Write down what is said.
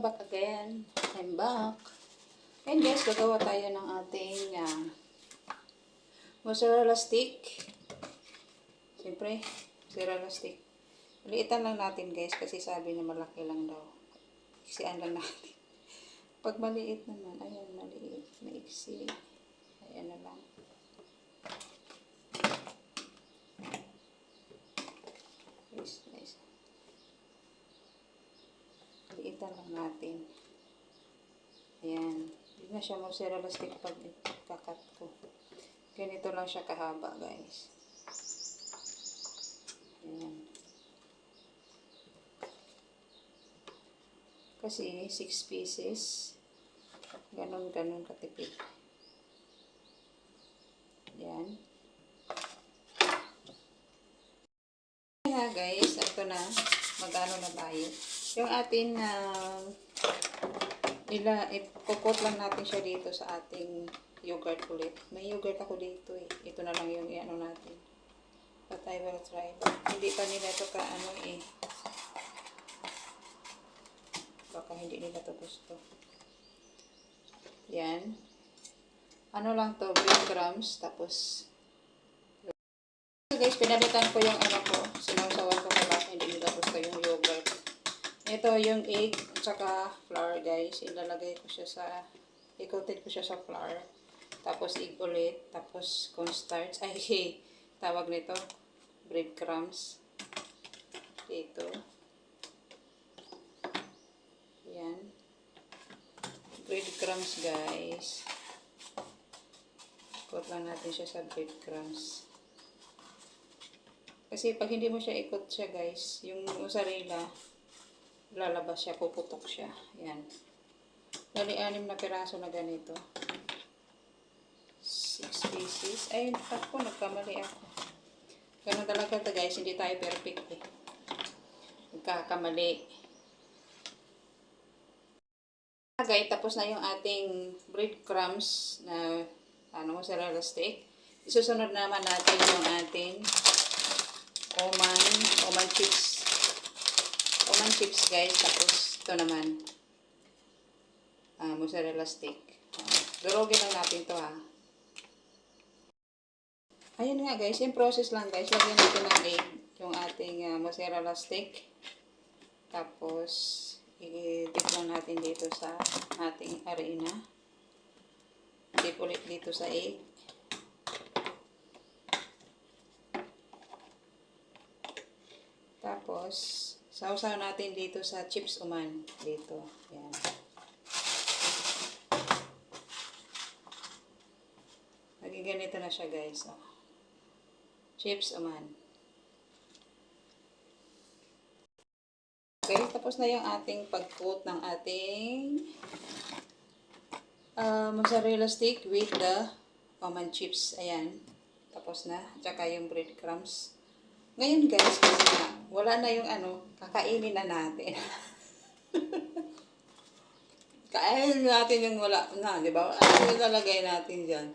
back again. I'm back. And guys, gagawa tayo ng ating mozzarella stick. Siyempre, mozzarella stick. Liitan lang natin guys kasi sabi na malaki lang daw. Iksian lang natin. Pag maliit naman, ayan, maliit. Maiksi. Ayan na lang. Nice. Liitan lang natin. Ayan. Hindi na siya mozzarella stick pag kakat ko. Ganito lang siya kahaba guys. Ayan. Kasi 6 pieces. Ganon katipid. Ayan. Kaya guys, ito na. Mag-ano na tayo. Yung atin ikukot lang natin siya dito sa ating yogurt ulit. May yogurt ako dito eh. Ito na lang yung i-ano natin. But I will try. Hindi pa nila ito baka hindi nila ito gusto. Yan. Ano lang to, breadcrumbs. Tapos, guys, pinalitan ko yung sinawsawan ko kaya baka hindi nila gusto yung yogurt. Ito yung egg at saka flour guys. Ilalagay ko siya i-coated ko siya sa flour. Tapos egg ulit. Tapos cornstarch. Tawag nito. Breadcrumbs. Dito. Yan. Breadcrumbs guys. Coat lang natin siya sa breadcrumbs. Kasi pag hindi mo siya ikot siya guys, yung mozzarella, lalabas siya, puputok siya. Yan. Dali 6 na piraso na ganito. 6 pieces. Ayun, nagkamali ako. Ganun talaga ito guys, hindi tayo perfect eh. Nagkakamali. Guys, tapos na yung ating breadcrumbs na mozzarella stick. Isusunod naman natin yung ating Oman chips. Oman chips guys. Tapos ito naman mozzarella stick. Durugin lang natin to ha. Ayun nga guys, yung process lang guys. Lagyan natin ng egg yung ating mozzarella stick. Tapos i-dip lang natin dito sa ating harina. Dip ulit dito sa egg. Tapos, sausaw natin dito sa chips Oman. Dito. Yan. Naging ganito na siya guys. Oh. Chips Oman. Okay, tapos na yung ating pag-coat ng ating mozzarella stick with the Oman chips. Ayan. Tapos na. Tsaka yung breadcrumbs. Ngayon guys, kasi wala na yung kakainin na natin. Kainin natin yung wala na, di ba? Ano yung lalagay natin dyan?